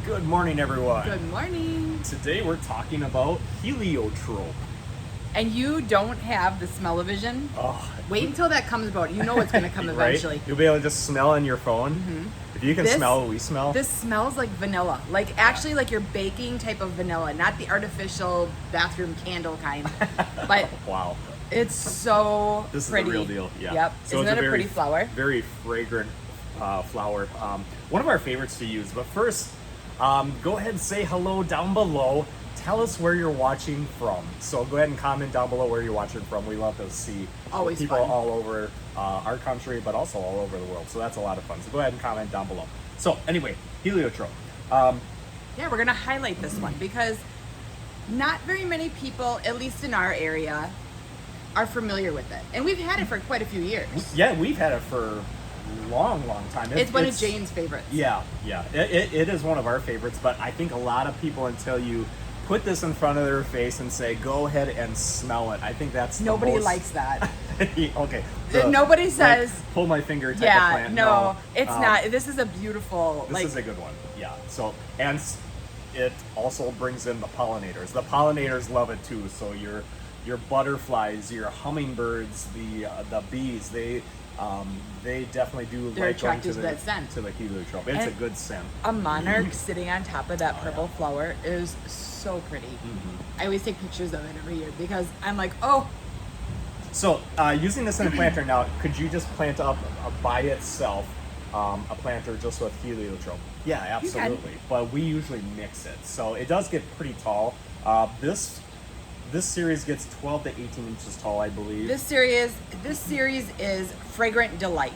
Good morning, everyone. Good morning. Today we're talking about heliotrope. And you don't have the smell-o-vision? Oh, Wait until that comes about. You know it's going to come right? eventually. You'll be able to just smell on your phone. If you can smell what we smell. This smells like vanilla. Like actually like your baking type of vanilla, not the artificial bathroom candle kind. But wow. it's so This pretty. is the real deal. Yeah. Yep. So Isn't it's that a pretty flower? Very fragrant flower. One of our favorites to use. But first, go ahead and say hello down below. Tell us where you're watching from. So go ahead and comment down below where you're watching from. We love to see Always people fun. all over our country, but also all over the world. So that's a lot of fun. So go ahead and comment down below. So anyway, heliotrope. Yeah, we're going to highlight this one because not very many people, at least in our area, are familiar with it. And we've had it for quite a few years. Yeah, we've had it for a long time. It's one of Jane's favorites. Yeah. It is one of our favorites, but I think a lot of people, until you put this in front of their face and say, go ahead and smell it, I think that's Nobody likes that. Okay. Nobody says, like, pull my finger type of yeah, plant. no, it's not. This is a beautiful, This is a good one. Yeah. So, and it also brings in the pollinators. The pollinators love it too. So your butterflies, your hummingbirds, the bees, they definitely do They're like going attracted to that scent. to the heliotrope. It's And a good scent. a monarch sitting on top of that purple flower is so pretty. I always take pictures of it every year because I'm like, oh. So using this in a planter now, could you just plant up by itself a planter just with heliotrope? Yeah, absolutely. But we usually mix it, so it does get pretty tall. This series gets 12 to 18 inches tall, I believe. This series is Fragrant Delight.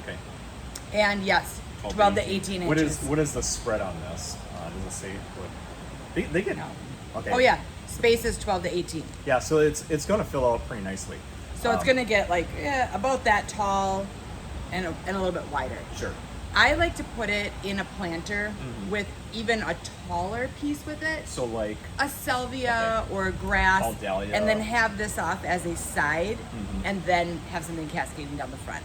Okay. And yes, 12 to 18 inches. What is the spread on this? Does it say what? They get. No. Okay. Oh yeah, space is 12 to 18. Yeah, so it's going to fill out pretty nicely. So it's going to get like about that tall and a little bit wider. Sure. I like to put it in a planter with even a taller piece with it. So like a salvia or a grass, All dahlia. and then have this off as a side, and then have something cascading down the front.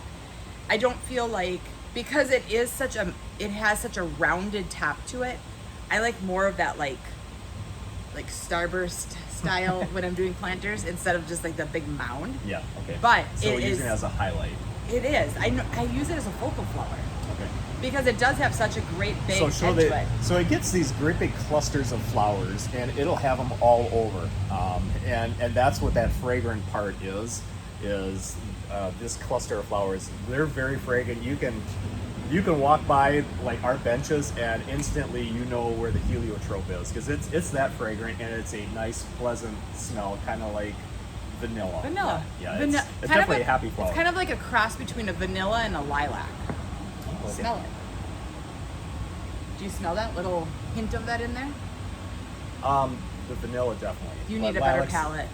I don't feel like, because it has such a rounded top to it, I like more of that like starburst style when I'm doing planters instead of just like the big mound. Yeah. Okay. But so it we're using is- it as a highlight. It is. I use it as a focal flower Okay. because it does have such a great big So head to it. so it gets these great big clusters of flowers, and it'll have them all over, and that's what that fragrant part is this cluster of flowers. They're very fragrant. You can walk by like our benches and instantly you know where the heliotrope is because it's that fragrant, and it's a nice pleasant smell, kind of like vanilla. Yeah, it's definitely a happy flower. It's kind of like a cross between a vanilla and a lilac. Okay. Smell it. Do you smell that little hint of that in there? The vanilla definitely. You But need a better lilacs- palate.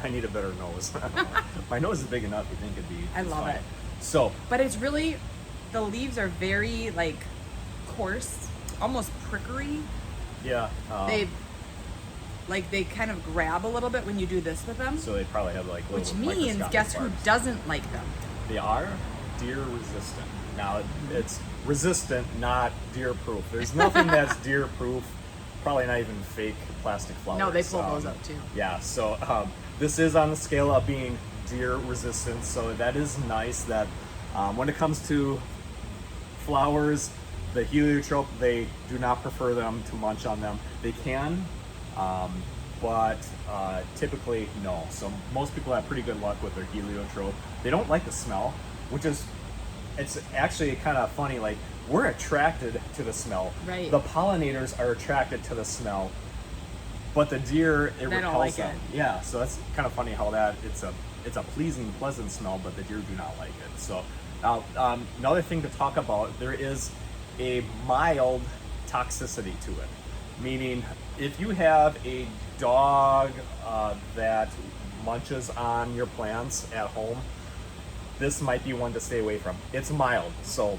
I need a better nose. My nose is big enough. You think it'd be? I it's love fine. it. So But it's really, the leaves are very like coarse, almost prickery. yeah. They kind of grab a little bit when you do this with them. So they probably have like little Which means, microscopic guess who parts. doesn't like them? They are deer resistant. Now it's resistant, not deer proof. There's nothing that's deer proof. Probably not even fake plastic flowers. No, they pull those up too. Yeah. So this is on the scale of being deer resistant. So that is nice. That when it comes to flowers, the heliotrope, they do not prefer them to munch on them. They can. But typically no. So most people have pretty good luck with their heliotrope. They don't like the smell, it's actually kind of funny. Like, we're attracted to the smell. Right. The pollinators are attracted to the smell, but the deer, it They don't repels like them. it. Yeah. So that's kind of funny how that it's a pleasing, pleasant smell, but the deer do not like it. So now another thing to talk about, there is a mild toxicity to it. Meaning, if you have a dog that munches on your plants at home, this might be one to stay away from. It's mild, so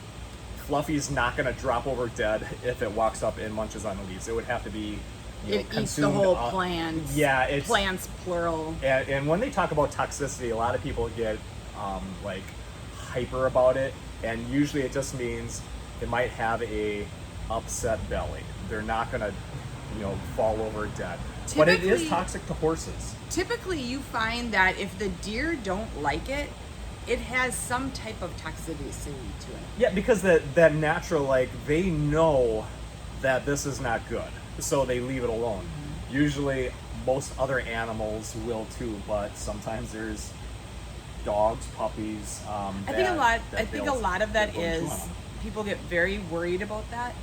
Fluffy's not going to drop over dead if it walks up and munches on the leaves. It would have to be It eats the consumed, whole plant. Yeah, it's plants plural. and when they talk about toxicity, a lot of people get like hyper about it, and usually it just means it might have a upset belly. They're not gonna, fall over dead. But it is Typically- toxic to horses. Typically, you find that if the deer don't like it, it has some type of toxicity to it. Yeah, because that natural, they know that this is not good, so they leave it alone. Usually, most other animals will too, but sometimes there's dogs, puppies. I think a lot of that they'll go and chew is on 'em. people get very worried about that.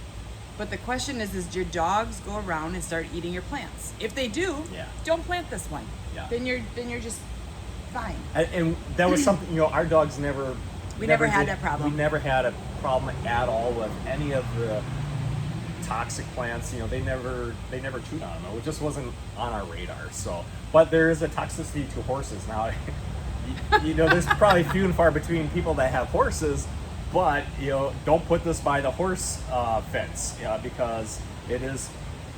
But the question is your dogs go around and start eating your plants? If they do, Yeah. don't plant this one. Yeah. Then you're just fine. And that was something, our dogs never. We never had that problem. We never had a problem at all with any of the toxic plants. They never chewed on them. It just wasn't on our radar. So, but there is a toxicity to horses now. There's probably few and far between people that have horses, but don't put this by the horse fence because it is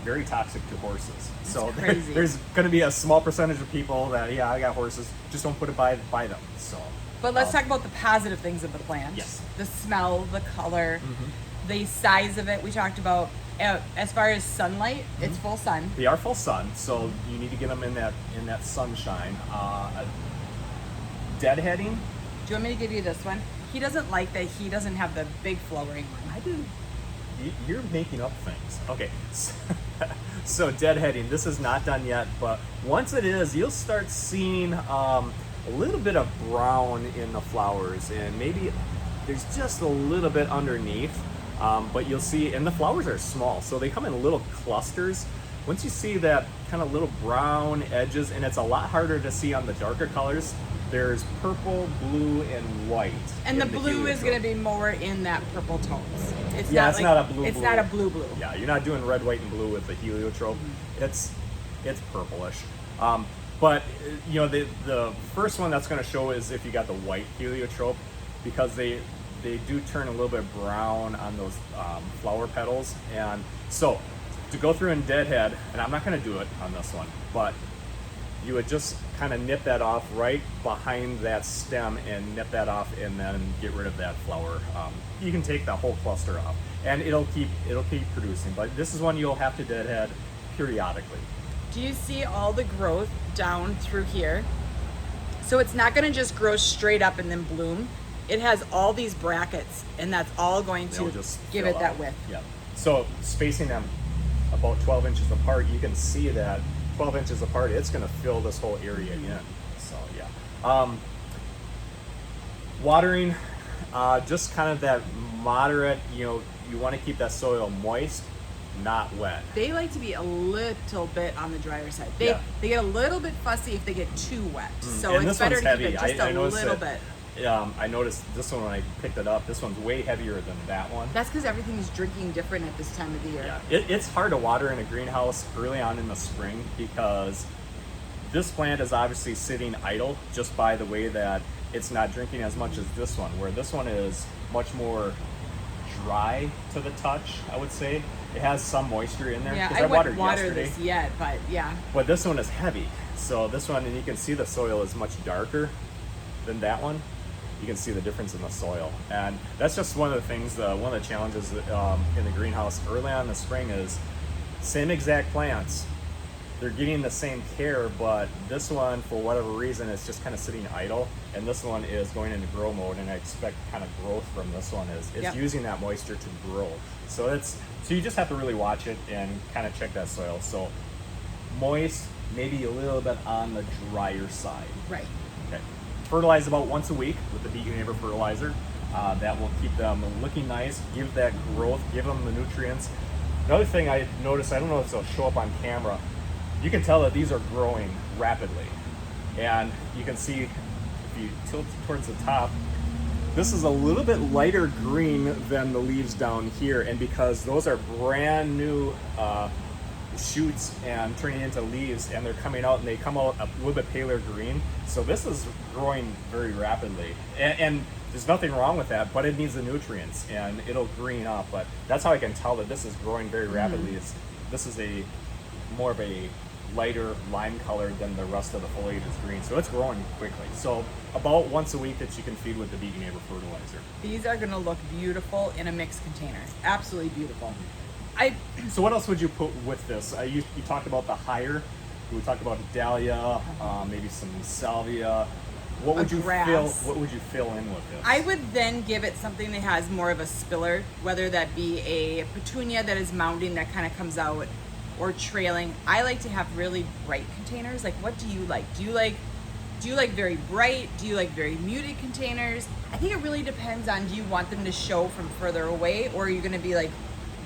very toxic to horses. So crazy. there's going to be a small percentage of people that I got horses, just don't put it by them. So, But let's talk about the positive things of the plant. Yes. The smell, the color, the size of it. We talked about as far as sunlight, it's full sun. they are full sun, so you need to get them in that sunshine. Deadheading. Do you want me to give you this one? He doesn't like that he doesn't have the big flowering one. I do. You're making up things. Okay. So deadheading, this is not done yet, but once it is, you'll start seeing a little bit of brown in the flowers, and maybe there's just a little bit underneath, but you'll see, and the flowers are small, so they come in little clusters. Once you see that kind of little brown edges, and it's a lot harder to see on the darker colors, there's purple, blue, and white. And the in blue is heliotrope. going to be more in that purple tones. It's Yeah, not it's like, not a blue. It's not a blue. Yeah, you're not doing red, white, and blue with the heliotrope. It's purplish. But the first one that's going to show is if you got the white heliotrope, because they do turn a little bit brown on those flower petals. And so to go through and deadhead, and I'm not going to do it on this one, but you would just kind of nip that off right behind that stem and nip that off, and then get rid of that flower. You can take the whole cluster off, and it'll keep producing. But this is one you'll have to deadhead periodically. Do you see all the growth down through here? So it's not going to just grow straight up and then bloom. It has all these brackets, and that's all going They'll to just give fill it that out. width. Yeah. So spacing them about 12 inches apart, you can see that 12 inches apart, it's going to fill this whole area in. So yeah. Watering, just kind of that moderate. You want to keep that soil moist, not wet. They like to be a little bit on the drier side. They Yeah. they get a little bit fussy if they get too wet. So And it's this better one's to heavy. keep it just I a noticed little that- bit. I noticed this one when I picked it up. This one's way heavier than that one. That's because everything's drinking different at this time of the year. Yeah, it's hard to water in a greenhouse early on in the spring because this plant is obviously sitting idle just by the way that it's not drinking as much as this one, where this one is much more dry to the touch, I would say. It has some moisture in there. Yeah, 'cause I watered wouldn't water yesterday. this yet, but yeah. But this one is heavy. So this one, and you can see the soil is much darker than that one. You can see the difference in the soil. And that's just one of the things, one of the challenges in the greenhouse early on in the spring is same exact plants. They're getting the same care, but this one, for whatever reason, is just kind of sitting idle. And this one is going into grow mode, and I expect kind of growth from this one is Yep. using that moisture to grow. So you just have to really watch it and kind of check that soil. So moist, maybe a little bit on the drier side. Right. Okay. Fertilize about once a week with the Beat Your Neighbor fertilizer. That will keep them looking nice, give that growth, give them the nutrients. Another thing I noticed, I don't know if it'll show up on camera, you can tell that these are growing rapidly. And you can see, if you tilt towards the top, this is a little bit lighter green than the leaves down here. And because those are brand new shoots and turning into leaves, and they're coming out, and they come out a little bit paler green. So this is growing very rapidly, and there's nothing wrong with that, but it needs the nutrients and it'll green up. But that's how I can tell that this is growing very rapidly. This is more of a lighter lime color than the rest of the foliage is green. So it's growing quickly. So about once a week that you can feed with the Vegan Neighbor fertilizer. These are gonna look beautiful in a mixed container. Absolutely beautiful. So what else would you put with this? You talked about the higher. We talked about dahlia, maybe some salvia. What would you grass. What would you fill in with this? I would then give it something that has more of a spiller, whether that be a petunia that is mounding that kind of comes out, or trailing. I like to have really bright containers. Like, what do you like? Do you like very bright? Do you like very muted containers? I think it really depends on, do you want them to show from further away, or are you gonna be like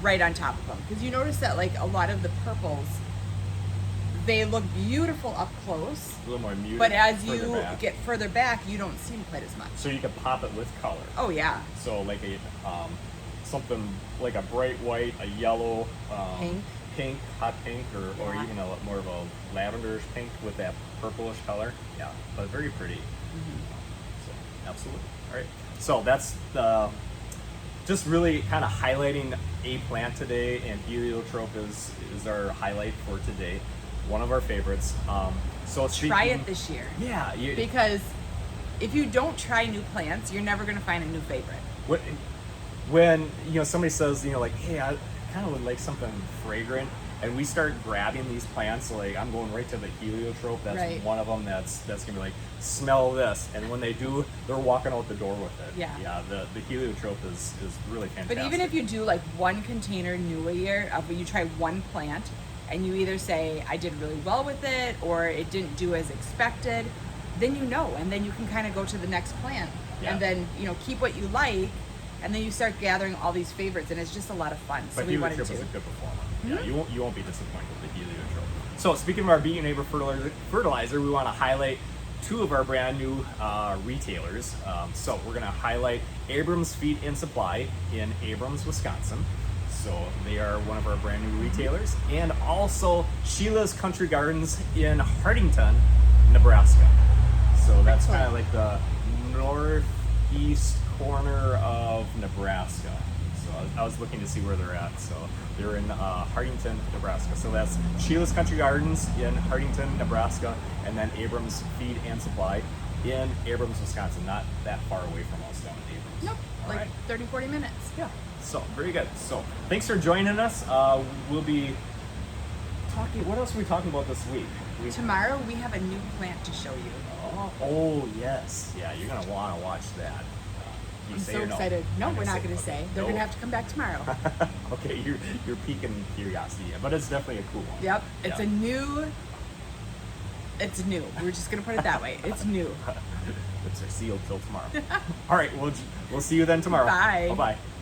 right on top of them? Because you notice that like a lot of the purples, they look beautiful up close, a little more muted. but as you further back. get further back, you don't see them quite as much. So you could pop it with color. Oh yeah. So like a something like a bright white, a yellow, pink, hot pink, or even more of a lavenderish pink with that purplish color. Yeah, but very pretty. So, absolutely. All right. So that's the just really kind of highlighting a plant today, and Heliotrope is our highlight for today. One of our favorites. So Try it this year. Yeah. Because if you don't try new plants, you're never going to find a new favorite. When somebody says like, hey, I kind of would like something fragrant, and we start grabbing these plants, like I'm going right to the Heliotrope. That's one of them. That's gonna be like, smell this, and when they do, they're walking out the door with it. Yeah. The Heliotrope is really fantastic. But even if you do like one container new a year, you try one plant, and you either say I did really well with it, or it didn't do as expected, then and then you can kind of go to the next plant, and then keep what you like. And then you start gathering all these favorites, and it's just a lot of fun. So but we wanted to. Heliotrope is a good performer. Yeah, you won't be disappointed with the Heliotrope. So speaking of our Vegan Neighbor fertilizer, we want to highlight two of our brand new retailers. So we're going to highlight Abrams Feed and Supply in Abrams, Wisconsin. So they are one of our brand new retailers, and also Sheila's Country Gardens in Hartington, Nebraska. So that's kind of like the northeast corner of Nebraska. So I was looking to see where they're at. So they're in Hartington, Nebraska. So that's Sheila's Country Gardens in Hartington, Nebraska, and then Abrams Feed and Supply in Abrams, Wisconsin. Not that far away from us down in Abrams. Nope, All like right. 30-40 minutes. Yeah. So very good. So thanks for joining us. We'll be talking. What else are we talking about this week? Tomorrow we have a new plant to show you. Oh yes. Yeah, you're gonna want to watch that. I'm so excited. No, we're not going to say. They're going to have to come back tomorrow. Okay, you're piquing curiosity, but it's definitely a cool one. Yep, it's new. We're just going to put it that way. It's new. It's sealed till tomorrow. All right, we'll see you then tomorrow. Bye. Bye-bye.